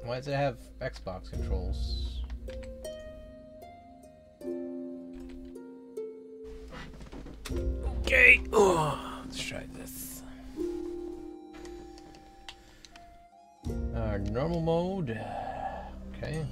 Why does it have Xbox controls? Okay. Oh, let's try this. Normal mode. Okay.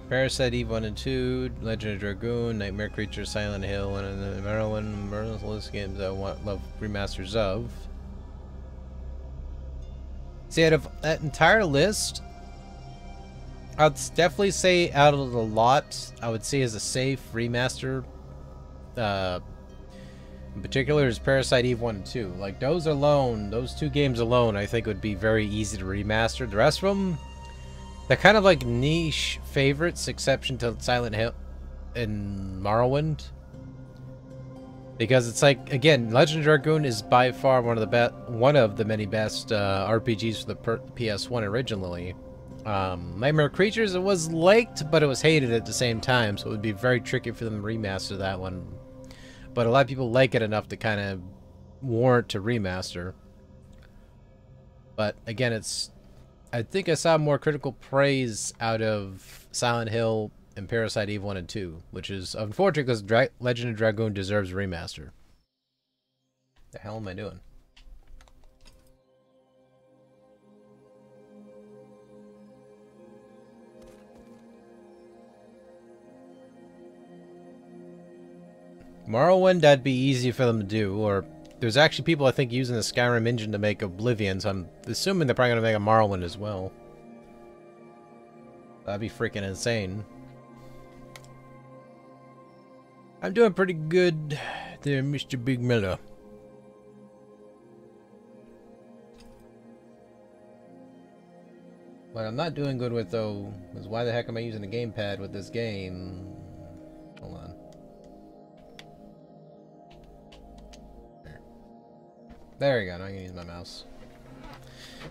Parasite Eve 1 and 2, Legend of Dragoon, Nightmare Creature, Silent Hill, and the Maryland Merciless games I love remasters of. See, out of that entire list, I'd definitely say out of the lot, I would say as a safe remaster, in particular is Parasite Eve 1 and 2. Like, those alone, those two games alone, I think would be very easy to remaster. The rest of them, they're kind of like niche favorites, exception to Silent Hill and Morrowind. Because it's like, again, Legend of Dragoon is by far one of the many best RPGs for the PS1 originally. Nightmare Creatures, it was liked, but it was hated at the same time, so it would be very tricky for them to remaster that one. But a lot of people like it enough to kind of warrant to remaster. But again, I think I saw more critical praise out of Silent Hill and Parasite Eve 1 and 2, which is unfortunate because Legend of Dragoon deserves a remaster. The hell am I doing? Morrowind, that'd be easy for them to do, or there's actually people I think using the Skyrim engine to make Oblivion, so I'm assuming they're probably going to make a Morrowind as well. That'd be freaking insane. I'm doing pretty good there, Mr. Big Miller. What I'm not doing good with, though, is why the heck am I using a gamepad with this game? Hold on. There we go, now I can use my mouse.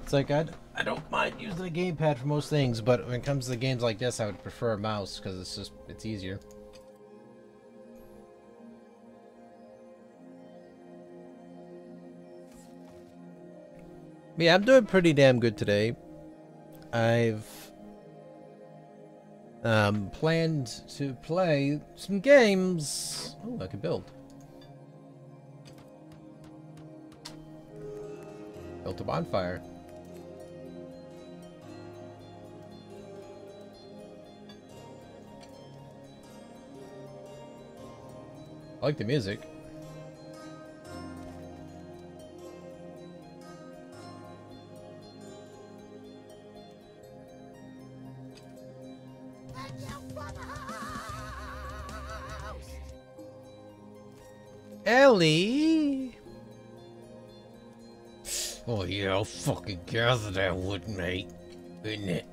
It's like, I don't mind using a gamepad for most things, but when it comes to games like this, I would prefer a mouse, because it's easier. But yeah, I'm doing pretty damn good today. I've planned to play some games. Oh, I can build. Built a bonfire. I like the music. Ellie! Oh yeah, I'll fucking gather that wood, mate. Isn't it?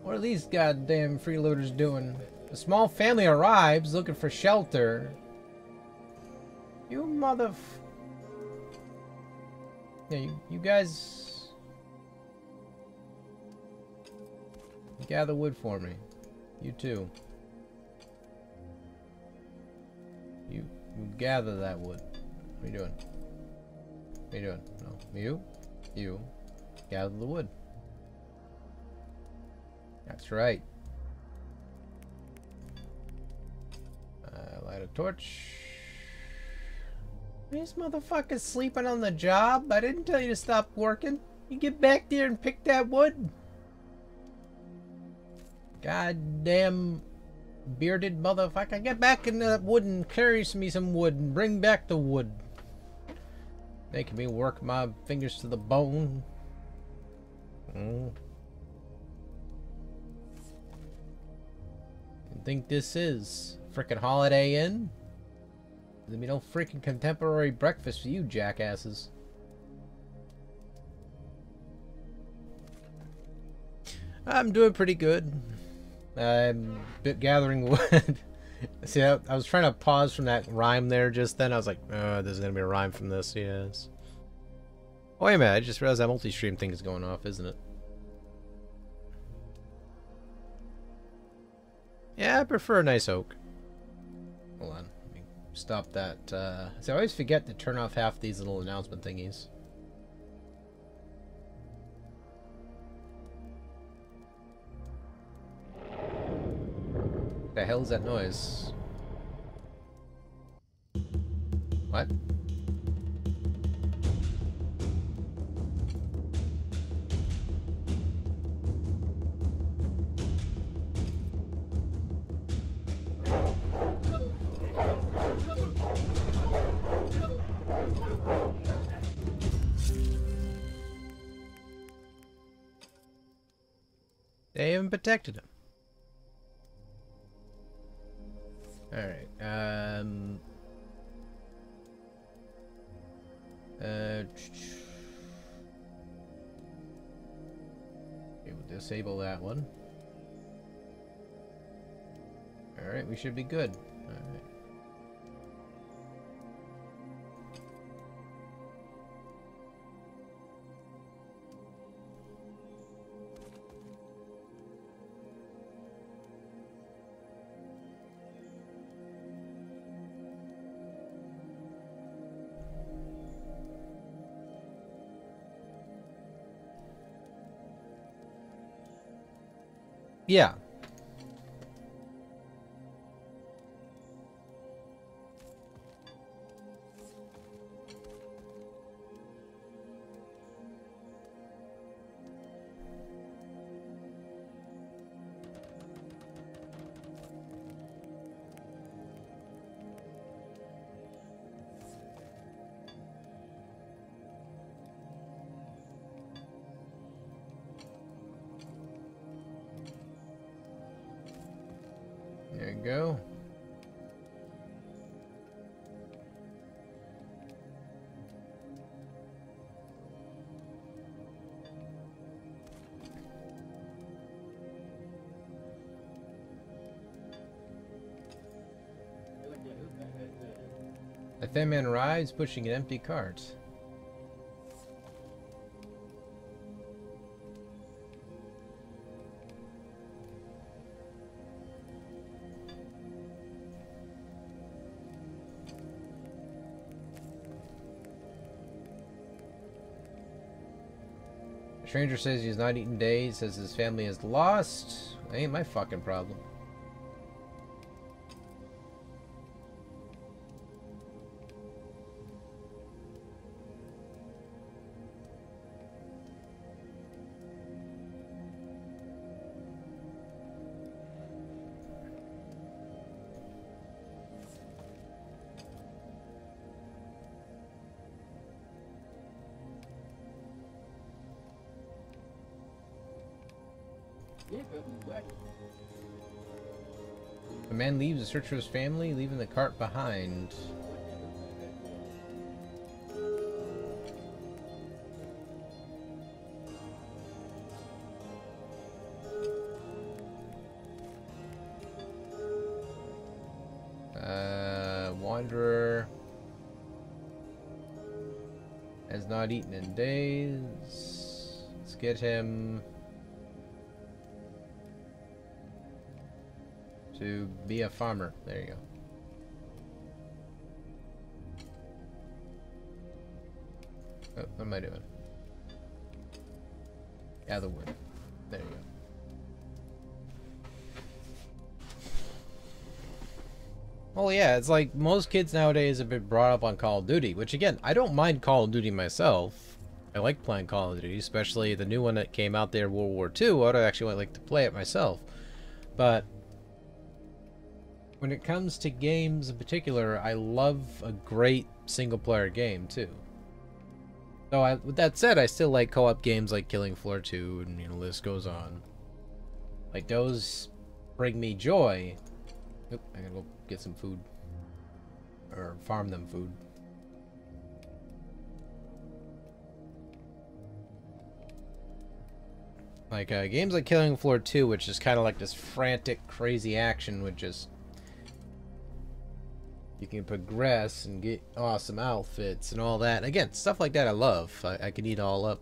What are these goddamn freeloaders doing? A small family arrives looking for shelter. You Yeah, you guys... gather wood for me. You too. You gather that wood. What are you doing? What are you doing? No. You. Gather the wood. That's right. Light a torch. This motherfucker's sleeping on the job. I didn't tell you to stop working. You get back there and pick that wood. Goddamn bearded motherfucker. Get back in that wood and carry me some wood and bring back the wood. Making me work my fingers to the bone. You think this is frickin' Holiday Inn? There'll be no freaking contemporary breakfast for you jackasses. I'm doing pretty good. I'm gathering wood. See, I was trying to pause from that rhyme there just then. I was like, there's gonna be a rhyme from this, yes. Oh, wait a minute, I just realized that multi-stream thing is going off, isn't it? Yeah, I prefer a nice oak. stop that. So I always forget to turn off half these little announcement thingies. The hell is that noise? What? They haven't protected him. Alright, okay, we'll disable that one. Alright, we should be good. Alright. Yeah. There you go. A thin man arrives, pushing an empty cart. The stranger says he's not eaten days, says his family is lost. Ain't my fucking problem. The man leaves to search for his family, leaving the cart behind. Wanderer has not eaten in days. Let's get him to be a farmer. There you go. Oh, what am I doing? Gather wood. There you go. Well, yeah, it's like most kids nowadays have been brought up on Call of Duty, which again, I don't mind Call of Duty myself. I like playing Call of Duty, especially the new one that came out there, World War II. I'd actually like to play it myself. But when it comes to games in particular, I love a great single-player game too. So with that said, I still like co-op games like Killing Floor 2, and the list goes on. Like those bring me joy. Oop, I gotta go get some food. Or farm them food. Like games like Killing Floor 2, which is kind of like this frantic, crazy action with just... You can progress and get awesome outfits and all that. Again, stuff like that I love. I can eat all up.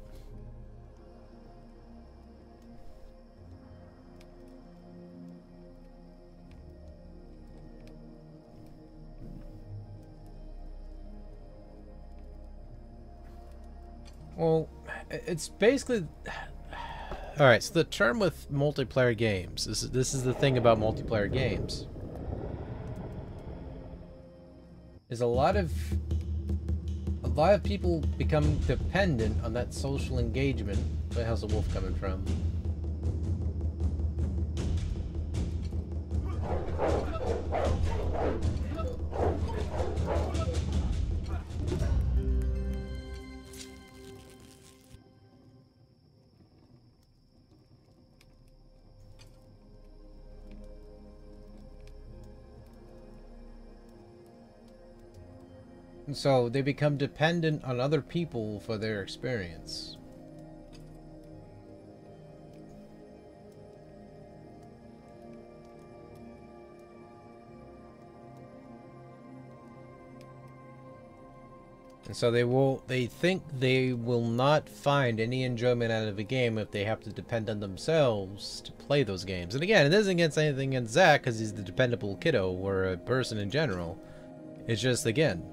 Well, it's basically... Alright, so the term with multiplayer games, this is the thing about multiplayer games, is a lot of people become dependent on that social engagement. Where the hell's the wolf coming from? And so they become dependent on other people for their experience. And so they think they will not find any enjoyment out of a game if they have to depend on themselves to play those games. And again, it isn't against anything against Zach, because he's the dependable kiddo, or a person in general. It's just, again...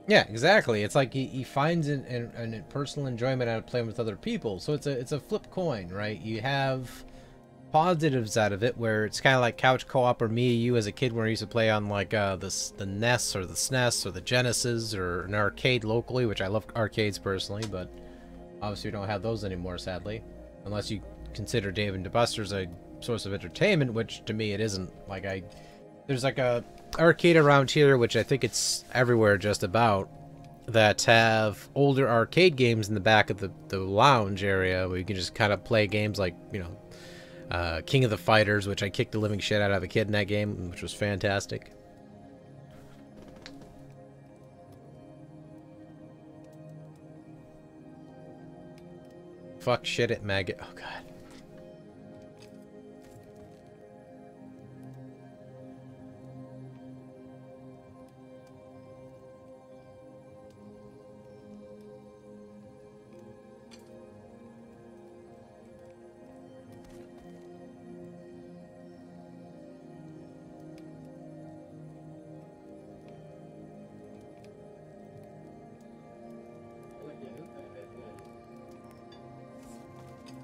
Yeah, exactly. It's like he finds an personal enjoyment out of playing with other people. So it's a flip coin, right? You have positives out of it, where it's kind of like couch co-op, or me, you as a kid, where I used to play on like the NES or the SNES or the Genesis or an arcade locally, which I love arcades personally, but obviously we don't have those anymore, sadly, unless you consider Dave and Buster's a source of entertainment, which to me it isn't. Like there's like a arcade around here, which I think it's everywhere just about, that have older arcade games in the back of the lounge area, where you can just kind of play games like, you know, King of the Fighters, which I kicked the living shit out of a kid in that game, which was fantastic. Fuck shit at maggot. Oh god.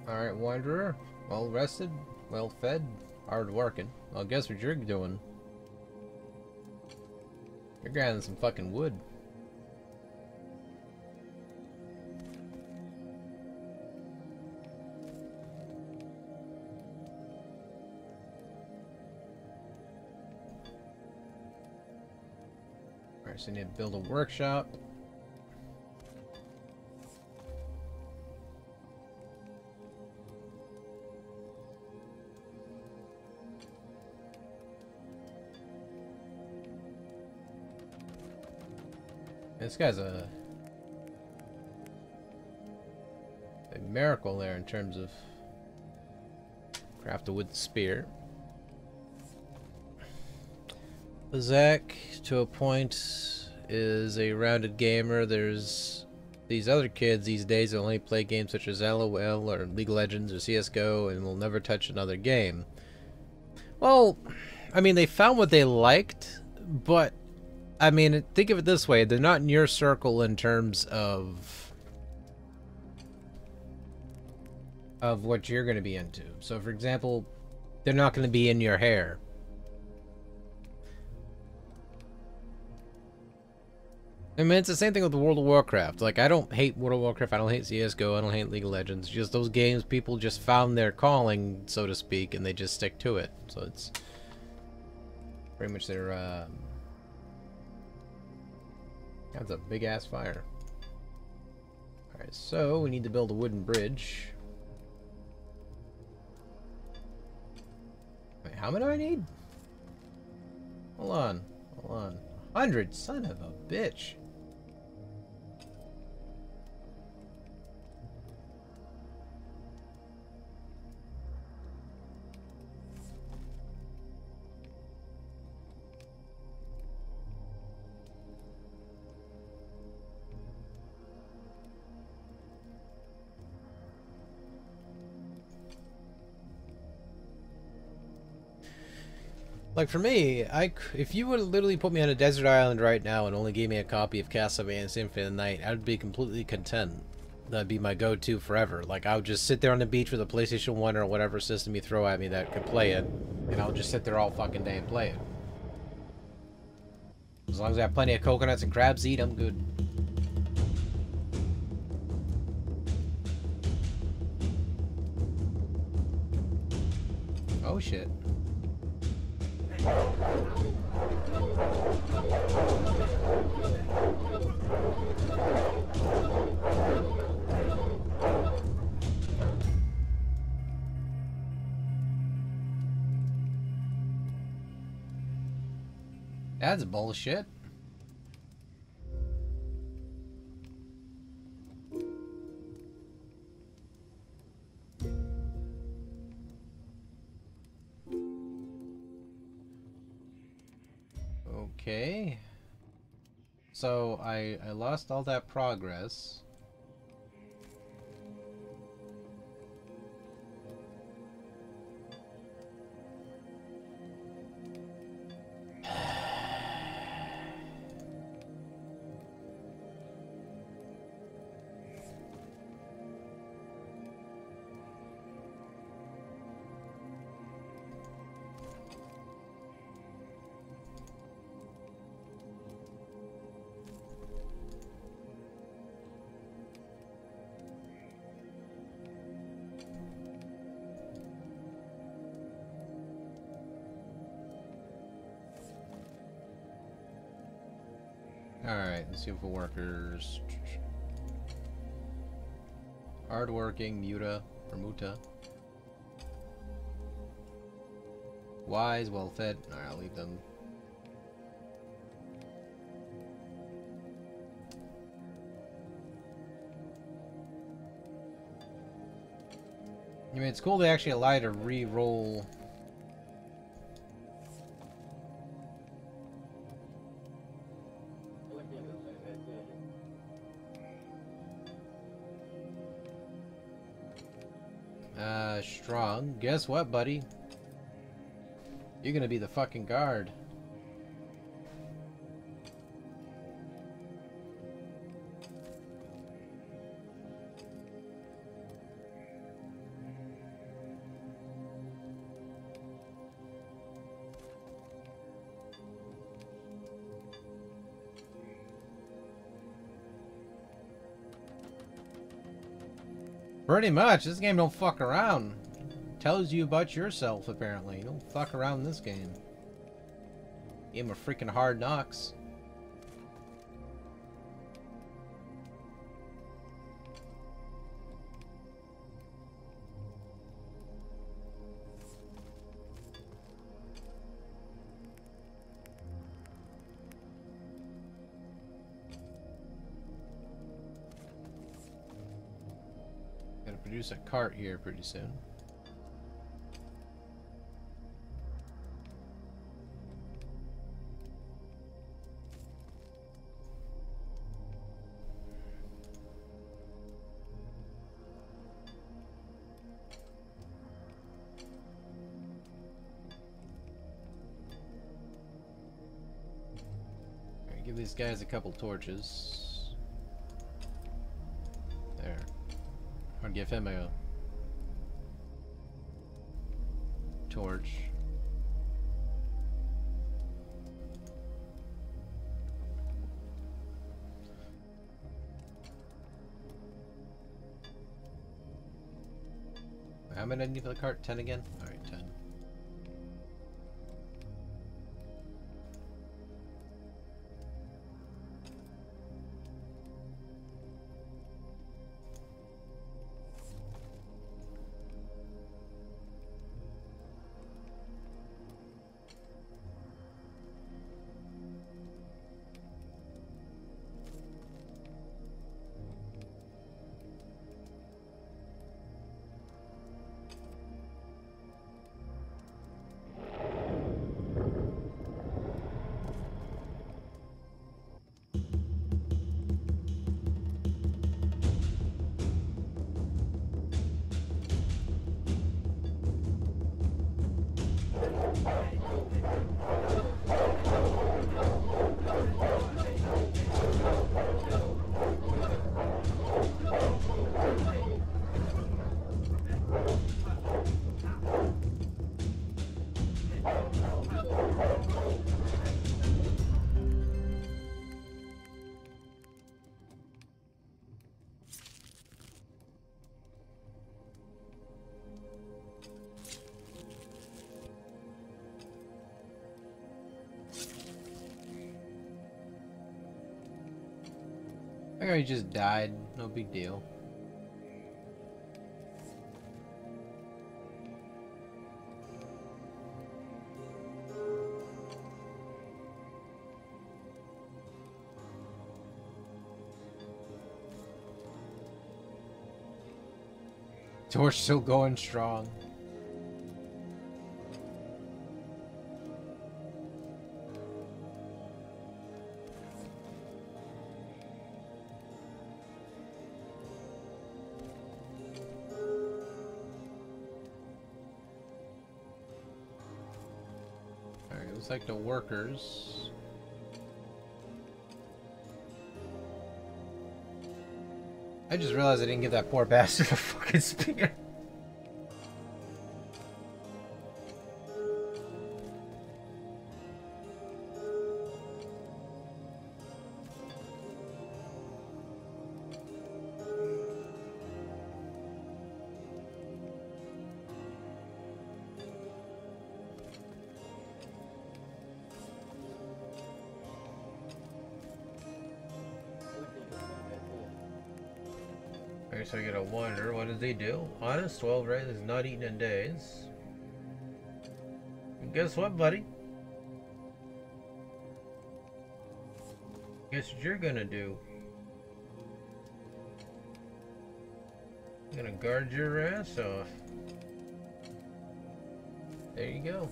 Alright, Wanderer. Well rested, well fed, hard working. Well, guess what you're doing? You're grinding some fucking wood. Alright, so you need to build a workshop. This guy's a miracle there in terms of craft a wood spear. Zach, to a point, is a rounded gamer. There's these other kids these days that only play games such as LOL or League of Legends or CSGO and will never touch another game. Well, I mean, they found what they liked, but I mean, think of it this way. They're not in your circle in terms of what you're going to be into. So, for example, they're not going to be in your hair. I mean, it's the same thing with World of Warcraft. Like, I don't hate World of Warcraft. I don't hate CSGO. I don't hate League of Legends. Just those games, people just found their calling, so to speak, and they just stick to it. So it's pretty much their... That's a big-ass fire. Alright, so we need to build a wooden bridge. Wait, how many do I need? Hold on. Hold on. 100? Son of a bitch. Like for me, if you would literally put me on a desert island right now and only gave me a copy of Castlevania Symphony of the Night, I would be completely content. That'd be my go-to forever. Like I would just sit there on the beach with a PlayStation 1 or whatever system you throw at me that could play it, and I'll just sit there all fucking day and play it. As long as I have plenty of coconuts and crabs to eat, I'm good. Oh shit. That's bullshit. Okay. So I lost all that progress. Alright, let's see if workers. Hardworking, Muta. Wise, well fed. Alright, I'll leave them. I mean, it's cool they actually allow you to re-roll. Strong. Guess what, buddy? You're gonna be the fucking guard. Pretty much. This game don't fuck around. Tells you about yourself, apparently. You don't fuck around in this game. Game of freaking hard knocks. Gotta produce a cart here pretty soon. Give these guys a couple torches. There. I'll give him a torch. How many did I need for the cart? 10 again? Alright, 10. Or he just died. No big deal. Torch still going strong. Alright, looks like the workers. I just realized I didn't give that poor bastard a fucking spear. So I gotta wonder, what does he do? Honest, 12 right, is not eaten in days. And guess what, buddy? Guess what you're gonna do? You're gonna guard your ass off. There you go.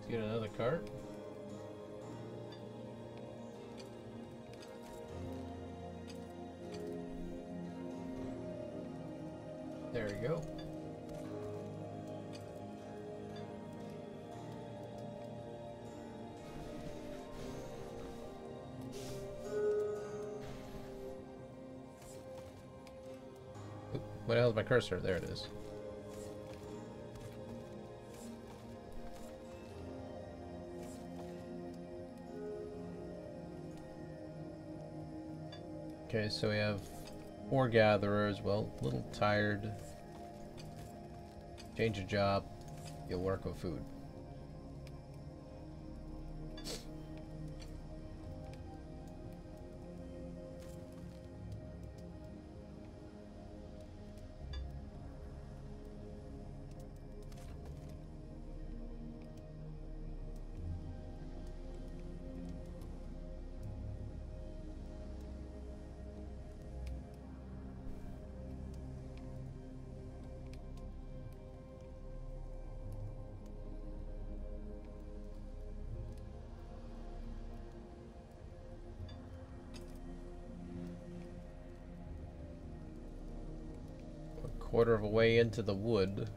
Get another cart. There we go. Oop, what the hell is my cursor? There it is. Okay, so we have 4 gatherers. Well, a little tired. Change of job. You'll work with food. Quarter of a way into the wood.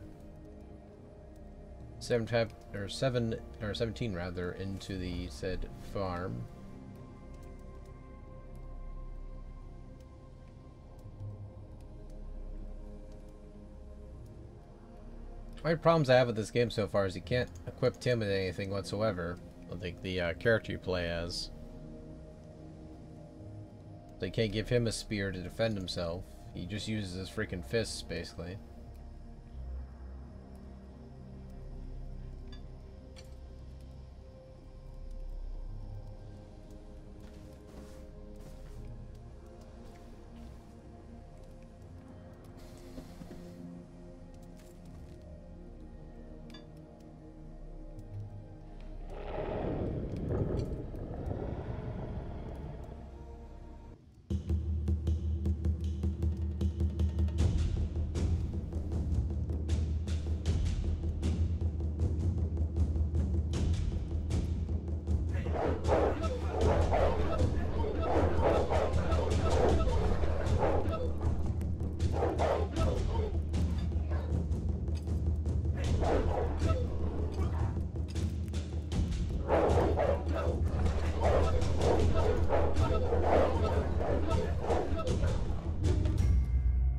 17 rather into the said farm. My problems I have with this game so far is you can't equip Tim with anything whatsoever. Like the character you play as. So you can't give him a spear to defend himself. He just uses his freaking fists, basically.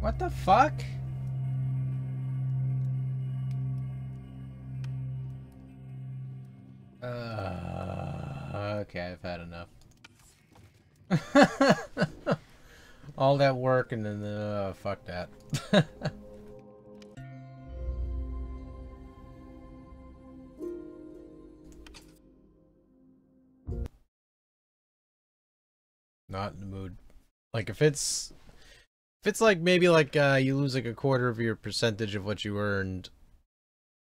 What the fuck? Okay, I've had enough. All that work and then, fuck that. Not in the mood. Like, if it's like, maybe like, you lose like a quarter of your percentage of what you earned.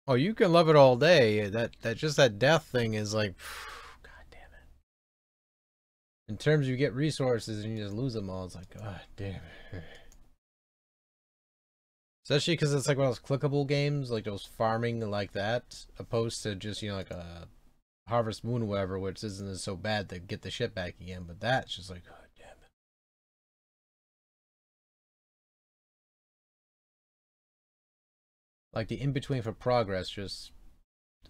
Oh, you can love it all day. That death thing is like, god damn it. In terms of you get resources and you just lose them all, it's like, god damn it. Especially because it's like one of those clickable games, like those farming like that, opposed to just, you know, like a Harvest Moon or whatever, which isn't so bad to get the shit back again, but that's just like, god damn it. Like the in-between for progress just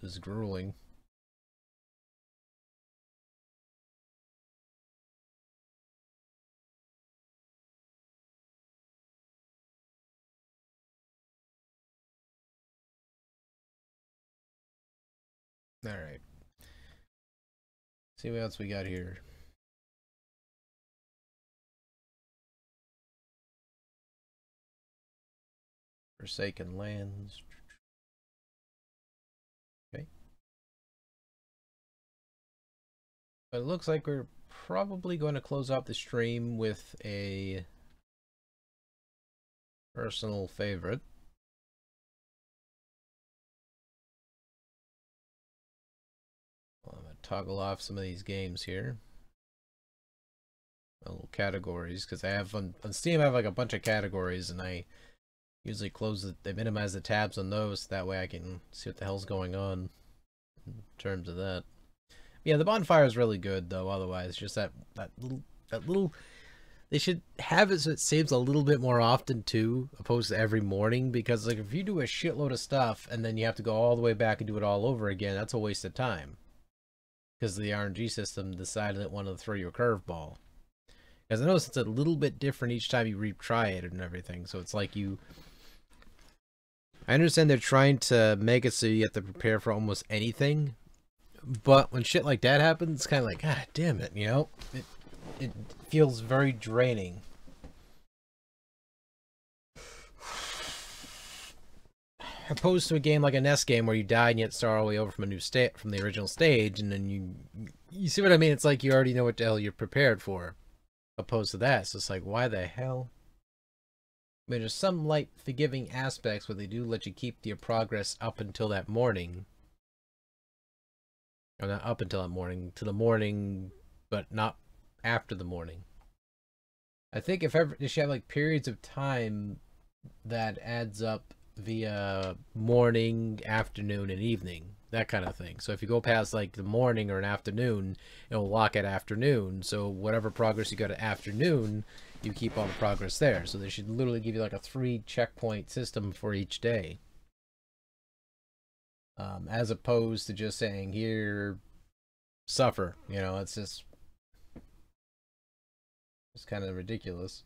is grueling. Alright. See what else we got here. Forsaken Lands. Okay. But it looks like we're probably going to close out the stream with a personal favorite. Well, I'm going to toggle off some of these games here. Little categories, because I have on Steam I have like a bunch of categories, and I usually I minimize the tabs on those, so that way I can see what the hell's going on in terms of that. Yeah, the Bonfire is really good though. Otherwise, just that little they should have it so it saves a little bit more often too, opposed to every morning, because like if you do a shitload of stuff and then you have to go all the way back and do it all over again, that's a waste of time. Because the RNG system decided it wanted to throw you a curveball. Because I noticed it's a little bit different each time you retry it and everything. So it's like I understand they're trying to make it so you have to prepare for almost anything. But when shit like that happens, it's kind of like, god damn it, you know? It feels very draining. Opposed to a game like a NES game where you die and you have to start all the way over from a new state, from the original stage, and then you see what I mean? It's like you already know what the hell you're prepared for. Opposed to that, so it's like, why the hell? I mean, there's some light forgiving aspects where they do let you keep your progress up until that morning. Or not up until that morning, to the morning, but not after the morning. I think if ever, you should have like periods of time that adds up via morning, afternoon, and evening. That kind of thing. So if you go past like the morning or an afternoon, it'll lock at afternoon. So whatever progress you got at afternoon, you keep all the progress there. So they should literally give you like a 3 checkpoint system for each day. As opposed to just saying, here, suffer. You know, it's kind of ridiculous.